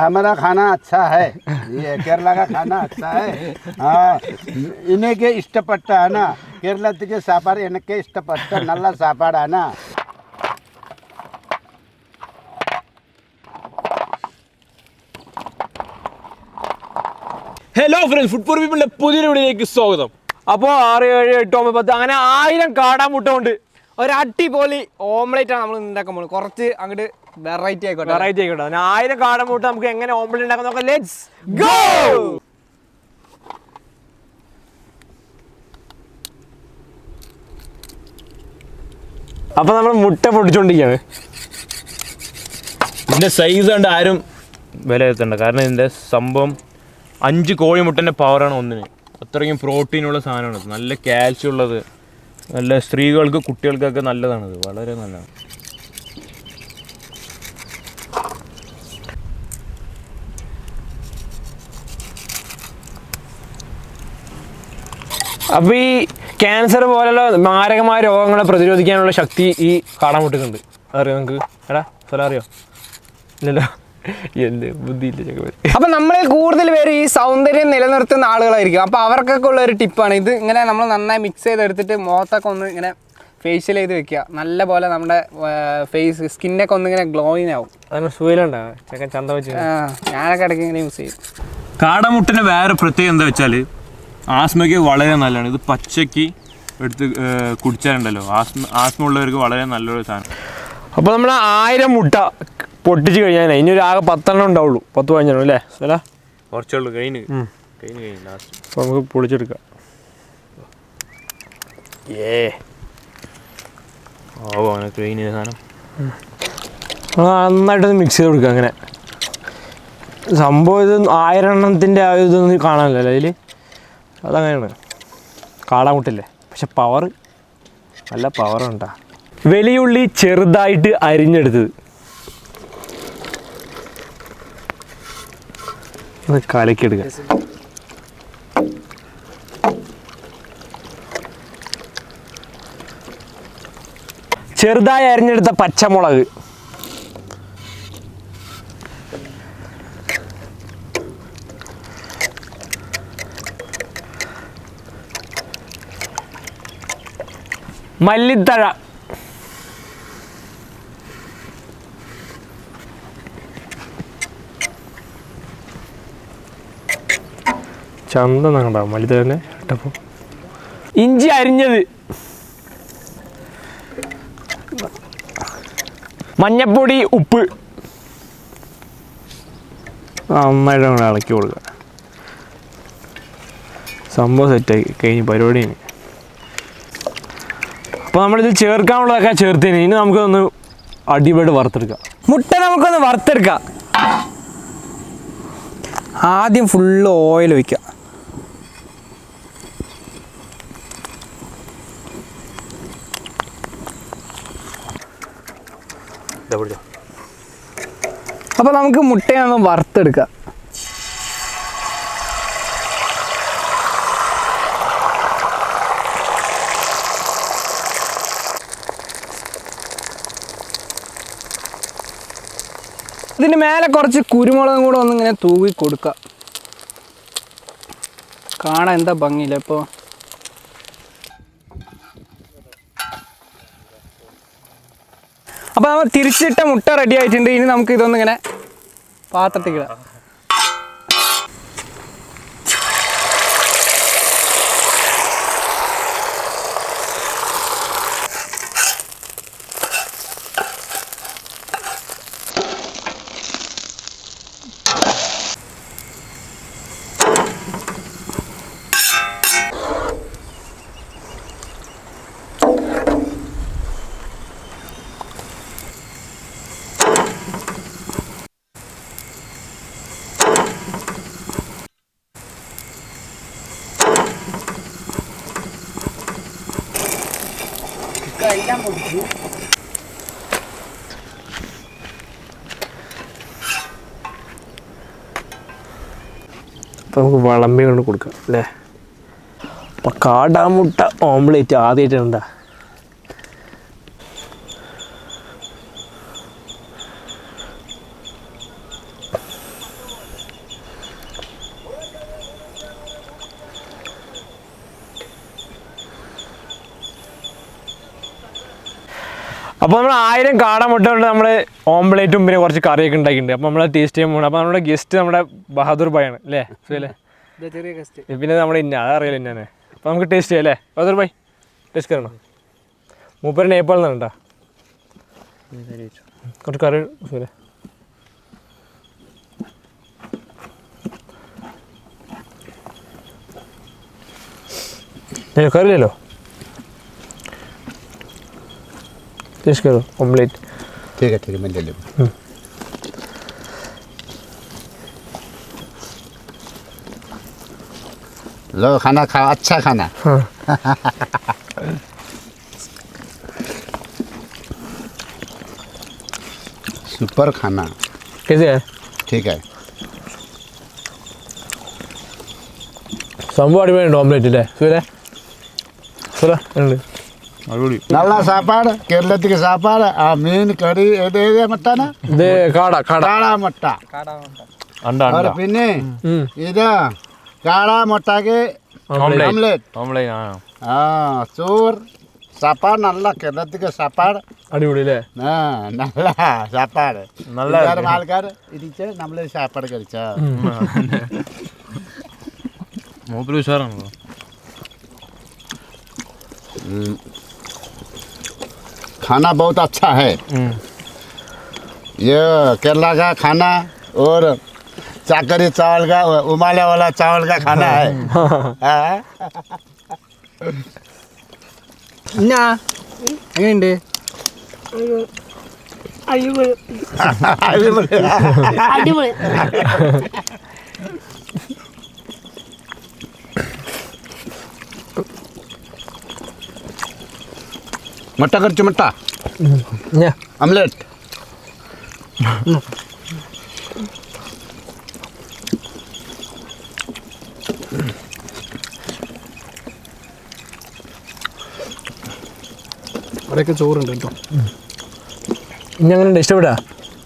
हमारा खाना अच्छा है ये केरला का खाना अच्छा है हाँ इनके इष्टपट्ट है ना केरളത്തിക്ക് സാപ്പാട് എനിക്ക് ഇഷ്ടപ്പെട്ട നല്ല സാപ്പാടാണ് ഹലോ ഫ്രണ്ട്സ് ഫുഡ് ഫോർ പീപ്പിളിന്റെ പുതിയൊരു വീഡിയോയിലേക്ക് സ്വാഗതം. അപ്പോൾ 6, 7, 8, 9, 10 അങ്ങനെ 1000 കാടാമുട്ട കൊണ്ട് ഒരു അടിപൊളി ഓംലേറ്റ് ആണ് നമ്മൾ ഉണ്ടാക്കാൻ പോകുന്നത്. കുറച്ച് അങ്ങോട്ട് വെറൈറ്റി ആയിക്കോട്ടെ 1000 കാടാമുട്ട നമുക്ക് എങ്ങനെ ഓംലേറ്റ് ഉണ്ടാക്കാൻ നോക്കാം. Let's go. അപ്പോൾ നമ്മൾ മുട്ട പൊട്ടിച്ചുകൊണ്ടിരിക്കുകയാണ്. ഇതിൻ്റെ സൈസ് കണ്ട് ആരും വിലയിരുത്തണ്ട, കാരണം ഇതിൻ്റെ സംഭവം 5 കോഴിമുട്ടൻ്റെ പവറാണ് ഒന്നിന്. അത്രയും പ്രോട്ടീനുള്ള സാധനമാണ്, നല്ല കാൽസ്യം ഉള്ളത്, നല്ല സ്ത്രീകൾക്ക് കുട്ടികൾക്കൊക്കെ നല്ലതാണിത്, വളരെ നല്ലതാണ്. അപ്പോൾ ഈ ക്യാൻസർ പോലുള്ള മാരകമായ രോഗങ്ങളെ പ്രതിരോധിക്കാനുള്ള ശക്തി ഈ കാടാമുട്ടക്കുണ്ട്. അറിയോ നിങ്ങൾക്ക്? എടാ സ്ഥലം അറിയോ? ഇല്ലല്ലോ, എന്ത് ബുദ്ധിയില്ല ചക്കവര്. അപ്പം നമ്മളിൽ കൂടുതൽ പേര് ഈ സൗന്ദര്യം നിലനിർത്തുന്ന ആളുകളായിരിക്കും. അപ്പോൾ അവർക്കൊക്കെ ഉള്ള ഒരു ടിപ്പാണ് ഇത്. ഇങ്ങനെ നമ്മൾ നന്നായി മിക്സ് ചെയ്തെടുത്തിട്ട് മുഖത്തൊക്കെ ഒന്ന് ഇങ്ങനെ ഫേഷ്യൽ ചെയ്ത് വെക്കുക. നല്ല പോലെ നമ്മുടെ ഫേസ് സ്കിന്നൊക്കെ ഒന്ന് ഇങ്ങനെ ഗ്ലോയിങ് ആവും. അതിന് സുഖയിലുണ്ടാവും ചക്കൻ ചന്ത വെച്ച്. ഞാനൊക്കെ ഇടയ്ക്ക് ഇങ്ങനെ യൂസ് ചെയ്യും. കാടമുട്ടിന് വേറെ പ്രത്യേകം എന്താ വെച്ചാൽ ആസ്മയ്ക്ക് വളരെ നല്ലതാണ്. ഇത് പച്ചയ്ക്ക് എടുത്ത് കുടിച്ചാലുണ്ടല്ലോ ആസ്മ ഉള്ളവർക്ക് വളരെ നല്ലൊരു സാധനം. അപ്പോൾ നമ്മൾ 1000 മുട്ട പൊട്ടിച്ച് കഴിഞ്ഞാൽ ഇനി ഒരു ആകെ 10 ഉണ്ടാവുള്ളൂ. 10 കഴിഞ്ഞാൽ അല്ലേ അല്ല കുറച്ചുള്ളൂ. കഴിഞ്ഞ് ലാസ്റ്റ്. അപ്പോൾ നമുക്ക് പൊളിച്ചെടുക്കാം. അങ്ങനെ കഴിഞ്ഞ സാധനം നന്നായിട്ടൊന്ന് മിക്സ് ചെയ്ത് കൊടുക്കുക. അങ്ങനെ സംഭവം ഇത് 1000 എണ്ണത്തിൻ്റെ ആ ഇതൊന്നും കാണാനില്ലല്ലോ അതിൽ. അതങ്ങനെയാണ് കാടാമുട്ടല്ലേ, പക്ഷെ പവർ നല്ല പവറുണ്ടാ. വലിയുള്ളി ചെറുതായിട്ട് അരിഞ്ഞെടുത്തത് ഒന്ന് കലക്കിയെടുക്കുക. ചെറുതായി അരിഞ്ഞെടുത്ത പച്ചമുളക്, മല്ലിത്തഴ, ചന്തം ഉണ്ടാവും മല്ലിത്തഴ തന്നെ ഇട്ടപ്പോൾ. ഇഞ്ചി അരിഞ്ഞത്, മഞ്ഞപ്പൊടി, ഉപ്പ് നന്നായിട്ട് അങ്ങോട്ട് ഇളക്കി കൊടുക്കുക. സംഭവം സെറ്റായി കഴിഞ്ഞ് പരിപാടിയാണ്. അപ്പോൾ നമ്മളിത് ചേർക്കാനുള്ളതൊക്കെ ചേർത്തിന് ഇനി നമുക്കൊന്ന് അടിപൊളി വറുത്തെടുക്കാം. മുട്ട നമുക്കൊന്ന് വറുത്തെടുക്കാം. ആദ്യം ഫുള്ള് ഓയിൽ ഒഴിക്കുക. അപ്പോൾ നമുക്ക് മുട്ടയൊന്ന് വറുത്തെടുക്കാം. ഇതിന് മേലെ കുറച്ച് കുരുമുളകും കൂടെ ഒന്നിങ്ങനെ തൂവി കൊടുക്കുക. കാണാൻ എന്താ ഭംഗിയില്ല. ഇപ്പോൾ അപ്പോൾ നമ്മൾ തിരിച്ചിട്ട മുട്ട റെഡി ആയിട്ടുണ്ട്. ഇനി നമുക്ക് ഇതൊന്നിങ്ങനെ പാത്രത്തിലിടാം. എല്ലാം പൊടിച്ചു. അപ്പോൾ നമുക്ക് വിളമ്പി കൊണ്ട് കൊടുക്കാം അല്ലേ. അപ്പോൾ കാടാമുട്ട ഓംലേറ്റ് ആദ്യമായിട്ടുണ്ടാ. അപ്പോൾ നമ്മൾ 1000 കാട മുട്ട കൊണ്ട് നമ്മൾ ഓംപ്ലേറ്റും പിന്നെ കുറച്ച് കറിയൊക്കെ ഉണ്ടാക്കിയിട്ടുണ്ട്. അപ്പോൾ നമ്മൾ ടേസ്റ്റ് ചെയ്യാൻ പോകണം. അപ്പോൾ നമ്മുടെ ഗസ്റ്റ് നമ്മുടെ ബഹാദൂർ ഭായാണ് അല്ലേ സുഖല്ലേ? പിന്നെ നമ്മുടെ ഇന്ന അതറിയാലോ ഇന്നെ. അപ്പോൾ നമുക്ക് ടേസ്റ്റ് ചെയ്യാം അല്ലേ ബഹാദൂർ ഭായ്? ടേസ്റ്റ് കയറണോ? മൂപ്പര് നേപ്പാളിൽ നിന്നാണ് കേട്ടോ. കുറച്ച് കറി സുഖല്ലേ? करिए टेस्ट करो ऑमलेट। ठीक है मैं ले लूँ। लो खाना खाओ, अच्छा खाना। हाँ। सुपर खाना। कैसे है? ठीक है। സംഭവം അടിപൊളിയുണ്ട് ഓംലെറ്റ് അല്ലേ സുഖല്ലേ? നല്ല സാപ്പാട് കേരളത്തിലെ സാപ്പാട്. ആ മീൻ കറി ഏത് മട്ടാണ്? ഇത് കാട മുട്ട. പിന്നെ ഇത് കാട മുട്ടക്ക് ഓംലെറ്റ്. ആ ചോറ് സാപ്പാട് നല്ല കേരളത്തിലെ സാപ്പാട് അടിപൊളി അല്ലേ? നല്ല സാപ്പാട്. നല്ല ആൾക്കാർ ഇരിച്ച് നമ്മൾ സാപ്പാട് കഴിച്ച മൂപ്പര് ഉഷാറാണല്ലോ. खाना बहुत अच्छा है। ये केरला का खाना और चाकरी चावल का उमाले वाला चावल का खाना है। എങ്ങനെയുണ്ട്? അടിപൊളി. मट्टा कर मट्टा ऑमलेट। അവിടെയൊക്കെ ചോറുണ്ട് കേട്ടോ. ഇനി അങ്ങനെ ഇഷ്ടപ്പെടാ?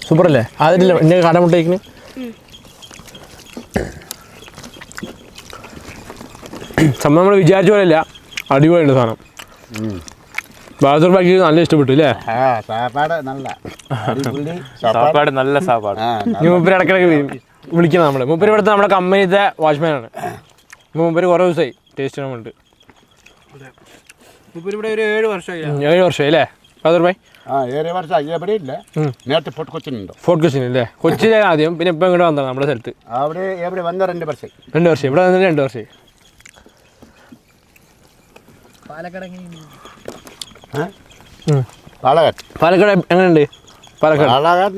സൂപ്പർ അല്ലേ? അതില്ല ഇന്നെ കാടമുട്ടയ്ക്കിന് സംഭവം നമ്മൾ വിചാരിച്ച പോലെ അല്ല, അടിപൊളിയുണ്ട് സാധനം. ബഹാദൂർ ഭായിക്ക് നല്ല ഇഷ്ടപ്പെട്ടു അല്ലേ? സാപ്പാട് നല്ല സാപ്പാട് നല്ല സാപ്പാട്. മൂപ്പര് ഇടയ്ക്കിടയ്ക്ക് വിളിക്കുന്നത് നമ്മൾ. മൂപ്പര് ഇവിടുത്തെ നമ്മുടെ കമ്പനിത്തെ വാച്ച്മാനാണ്. മൂപ്പര് കുറേ ദിവസമായി ടേസ്റ്റ് ചെയ്യാൻ വേണ്ടി. മൂപ്പര് ഇവിടെ ഒരു 7 വർഷമായി. 7 വർഷമായി അല്ലേ ബഹാദൂർ ഭായ്? 7 വർഷം ഇവിടെ ഇല്ല. നേരത്തെ ഫോർട്ട് കൊച്ചിനുണ്ടോ? ഫോർട്ട് കൊച്ചിൻ അല്ലേ? കൊച്ചിയിലെ ആദ്യം, പിന്നെ ഇപ്പം ഇങ്ങോട്ട് വന്നതാണ് നമ്മുടെ സ്ഥലത്ത്. അവിടെ എവിടെ വന്ന 2 വർഷം. 2 വർഷം ഇവിടെ വന്നിട്ട് 2 വർഷമായി. പാലക്കാട് എങ്ങനെയുണ്ട്? പാലക്കാട്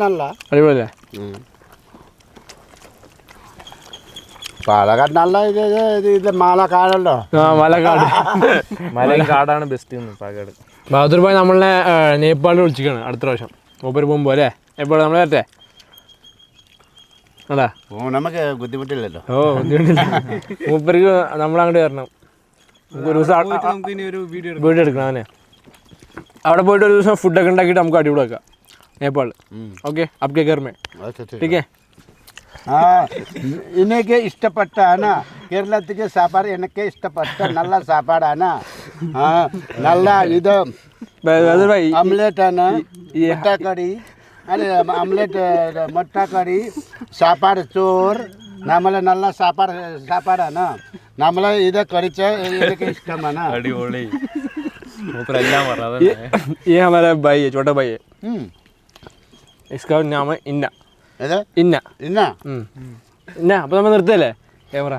നല്ല അടിപൊളിയല്ലേ? പാലക്കാട് നല്ല ഇത് മാലക്കാടല്ലോ. ആ മലക്കാട് മലയും കാടാണ് ബെസ്റ്റ് പാലക്കാട്. ബഹാദൂർ ഭായ് നമ്മളെ നേപ്പാളിൽ വിളിച്ചിരിക്കുകയാണ് അടുത്ത പ്രാവശ്യം. മൂപ്പര് പോകുമ്പോൾ അല്ലേ? എപ്പോഴും നമ്മളെ വരട്ടെ അടാ? നമുക്ക് ബുദ്ധിമുട്ടില്ലല്ലോ. ഓ ബുദ്ധിമുട്ടില്ല. മൂപ്പർക്ക് നമ്മളങ്ങോട്ട് വരണം. ഒരു ദിവസം വീഡിയോ എടുക്കണം. അവനെ അവിടെ പോയിട്ട് ഒരു ദിവസം ഫുഡൊക്കെ ഉണ്ടാക്കിയിട്ട് നമുക്ക് അടിപൊളി വെക്കാം നേപ്പാളിൽ. ഓക്കെ അപ്കെ കർമേ ടീക്കേ. എനിക്ക് ഇഷ്ടപ്പെട്ടാണ് കേരളത്തിലെ സാപ്പാട്. എനിക്ക് ഇഷ്ടപ്പെട്ട നല്ല സാപ്പാടാണ്. നല്ല ഇത് ഓംലെറ്റ് ആണ്, മുട്ടക്കറി. അല്ല ഓംലെറ്റ് മുട്ടക്കറി, സാപ്പാട് ചോറ്. നമ്മളെ നല്ല സാപ്പാടാണ്. നമ്മളെ ഇത് കഴിച്ച എനിക്ക് ഇഷ്ടമാണ്. അടിപൊളി. മൂപ്പരെല്ലാം പറഞ്ഞത്. ये हमारा भाई है, छोटा भाई है. इसका नाम है इन्ना. ഇന്ന. അപ്പോൾ നമ്മൾ നിർത്തല്ലേ ക്യാമറ?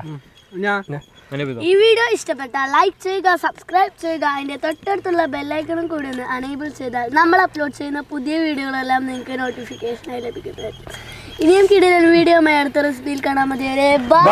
ഈ വീഡിയോ ഇഷ്ടപ്പെട്ടാൽ ലൈക്ക് ചെയ്യുക, സബ്സ്ക്രൈബ് ചെയ്യുക. അതിൻ്റെ തൊട്ടടുത്തുള്ള ബെല്ലൈക്കണും കൂടി ഒന്ന് അനേബിൾ ചെയ്താൽ നമ്മൾ അപ്ലോഡ് ചെയ്യുന്ന പുതിയ വീഡിയോകളെല്ലാം നിങ്ങൾക്ക് നോട്ടിഫിക്കേഷനായി ലഭിക്കുന്നതായിരിക്കും. ഇനിയും കിടിലൻ വീഡിയോ അടുത്ത റെസിപ്പിയിൽ കാണാൻ മതി. ബൈ.